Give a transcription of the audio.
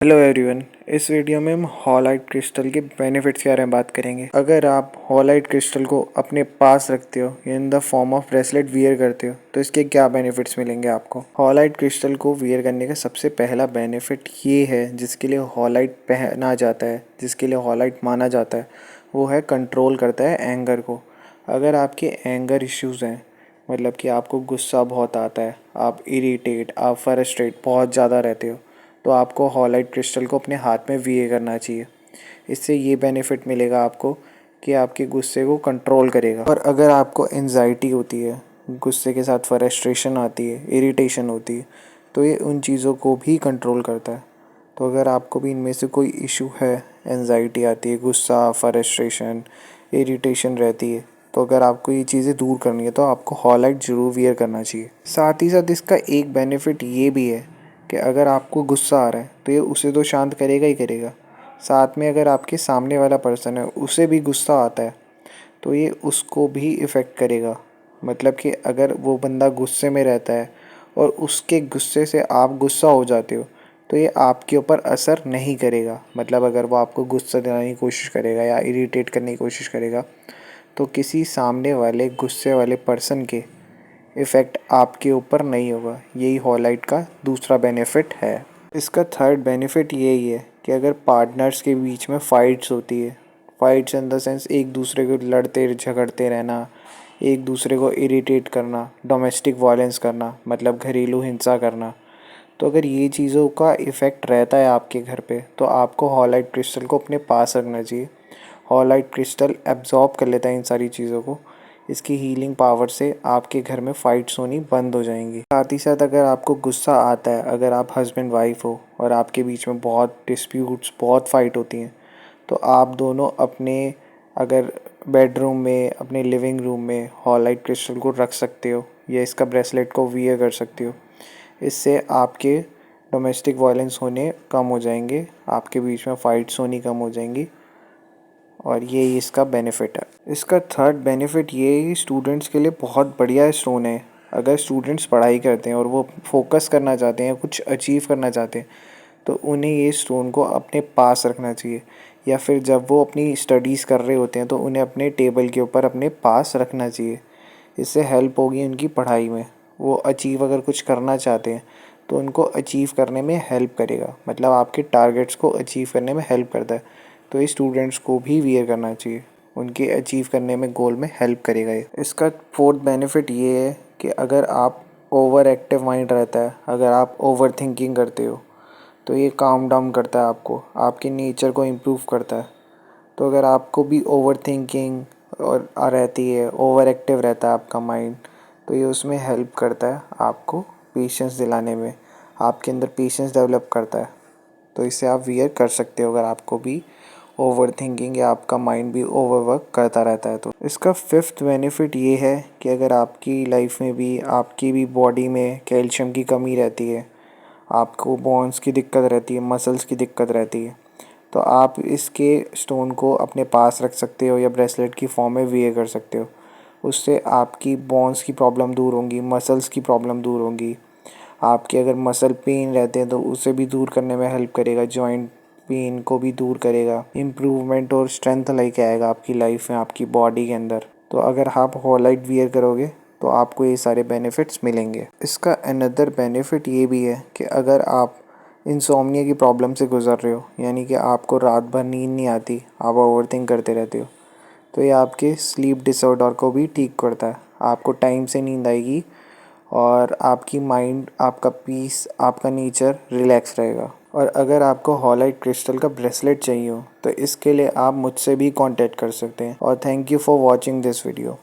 Hello everyone. इस video में हम हॉलाइट क्रिस्टल के बेनिफिट्स के बारे में बात करेंगे। अगर आप हॉलाइट क्रिस्टल को अपने पास रखते हो in the form of bracelet wear करते हो तो इसके क्या बेनिफिट्स मिलेंगे आपको। हॉलाइट क्रिस्टल को वियर करने का सबसे पहला बेनिफिट ये है, जिसके लिए हॉलाइट पहना जाता है, जिसके लिए हॉलाइट माना जाता है, वो है कंट्रोल करता है एंगर को। अगर आपके एंगर इश्यूज़ हैं, मतलब कि आपको गुस्सा बहुत आता है, आप इरीटेट, आप फ्रस्ट्रेट बहुत ज़्यादा रहते हो, तो आपको हॉलाइट क्रिस्टल को अपने हाथ में वीए करना चाहिए। इससे ये बेनिफिट मिलेगा आपको कि आपके गुस्से को कंट्रोल करेगा। और अगर आपको एंजाइटी होती है, गुस्से के साथ फ्रस्ट्रेशन आती है, इरिटेशन होती है, तो ये उन चीज़ों को भी कंट्रोल करता है। तो अगर आपको भी इनमें से कोई इशू है, एंजाइटी आती है, गुस्सा, फ्रस्ट्रेशन, इरिटेशन रहती है, तो अगर आपको ये चीज़ें दूर करनी है तो आपको हॉलाइट ज़रूर वियर करना चाहिए। साथ ही साथ इसका एक बेनिफिट ये भी है कि अगर आपको गुस्सा आ रहा है तो ये उसे तो शांत करेगा ही करेगा, साथ में अगर आपके सामने वाला पर्सन है उसे भी गुस्सा आता है तो ये उसको भी इफ़ेक्ट करेगा। मतलब कि अगर वो बंदा गुस्से में रहता है और उसके गुस्से से आप गुस्सा हो जाते हो तो ये आपके ऊपर असर नहीं करेगा। मतलब अगर वो आपको गुस्सा दिलाने की कोशिश करेगा या इरिटेट करने की कोशिश करेगा तो किसी सामने वाले गुस्से वाले पर्सन के इफ़ेक्ट आपके ऊपर नहीं होगा। यही हॉलाइट का दूसरा बेनिफिट है। इसका थर्ड बेनिफिट यही है कि अगर पार्टनर्स के बीच में फ़ाइट्स होती है, फ़ाइट्स इन द सेंस एक दूसरे को लड़ते झगड़ते रहना, एक दूसरे को इरिटेट करना, डोमेस्टिक वायलेंस करना, मतलब घरेलू हिंसा करना, तो अगर ये चीज़ों का इफ़ेक्ट रहता है आपके घर पे तो आपको हॉलाइट क्रिस्टल को अपने पास रखना चाहिए। हॉलाइट क्रिस्टल एब्जॉर्ब कर लेता है इन सारी चीज़ों को। इसकी हीलिंग पावर से आपके घर में फ़ाइट्स होनी बंद हो जाएंगी। साथ ही साथ अगर आपको गुस्सा आता है, अगर आप हस्बैंड वाइफ हो और आपके बीच में बहुत डिस्प्यूट्स, बहुत फ़ाइट होती हैं, तो आप दोनों अपने अगर बेडरूम में, अपने लिविंग रूम में हॉलाइट क्रिस्टल को रख सकते हो या इसका ब्रेसलेट को वियर कर सकते हो। इससे आपके डोमेस्टिक वायलेंस होने कम हो जाएंगे, आपके बीच में फ़ाइट्स होनी कम हो जाएंगी, और ये इसका बेनिफिट है। इसका थर्ड बेनिफिट ये ही स्टूडेंट्स के लिए बहुत बढ़िया स्टोन है। अगर स्टूडेंट्स पढ़ाई करते हैं और वो फोकस करना चाहते हैं, कुछ अचीव करना चाहते हैं, तो उन्हें ये स्टोन को अपने पास रखना चाहिए, या फिर जब वो अपनी स्टडीज़ कर रहे होते हैं तो उन्हें अपने टेबल के ऊपर अपने पास रखना चाहिए। इससे हेल्प होगी उनकी पढ़ाई में। वो अचीव अगर कुछ करना चाहते हैं तो उनको अचीव करने में हेल्प करेगा, मतलब आपके टारगेट्स को अचीव करने में हेल्प करता है। तो ये स्टूडेंट्स को भी वियर करना चाहिए, उनके अचीव करने में, गोल में हेल्प करेगा ये। इसका फोर्थ बेनिफिट ये है कि अगर आप ओवर एक्टिव माइंड रहता है, अगर आप ओवर थिंकिंग करते हो, तो ये काम डाउन करता है आपको, आपके नेचर को इम्प्रूव करता है। तो अगर आपको भी ओवर थिंकिंग और रहती है, ओवर एक्टिव रहता है आपका माइंड, तो ये उसमें हेल्प करता है आपको पेशेंस दिलाने में, आपके अंदर पेशेंस डेवलप करता है। तो इसे आप वियर कर सकते हो अगर आपको भी ओवर थिंकिंग या आपका माइंड भी ओवर वर्क करता रहता है। तो इसका फिफ्थ बेनिफिट ये है कि अगर आपकी लाइफ में भी, आपकी भी बॉडी में कैल्शियम की कमी रहती है, आपको बोन्स की दिक्कत रहती है, मसल्स की दिक्कत रहती है, तो आप इसके स्टोन को अपने पास रख सकते हो या ब्रेसलेट की फॉर्म में वियर कर सकते हो। उससे आपकी बोन्स की प्रॉब्लम दूर होंगी, मसल्स की प्रॉब्लम दूर होंगी। आपके अगर मसल पेन रहते हैं तो उसे भी दूर करने में हेल्प करेगा, जॉइंट पेन को भी दूर करेगा, इम्प्रूवमेंट और स्ट्रेंथ लेके आएगा आपकी लाइफ में, आपकी बॉडी के अंदर। तो अगर आप हॉलाइट वियर करोगे तो आपको ये सारे बेनिफिट्स मिलेंगे। इसका अनदर बेनिफिट ये भी है कि अगर आप इंसोम्निया की प्रॉब्लम से गुजर रहे हो, यानी कि आपको रात भर नींद नहीं आती, आप ओवरथिंक करते रहते हो, तो ये आपके स्लीप डिसऑर्डर को भी ठीक करता है। आपको टाइम से नींद आएगी और आपकी माइंड, आपका पीस, आपका नेचर रिलैक्स रहेगा। और अगर आपको हॉलाइट क्रिस्टल का ब्रेसलेट चाहिए हो तो इसके लिए आप मुझसे भी कांटेक्ट कर सकते हैं। और thank you for watching this video.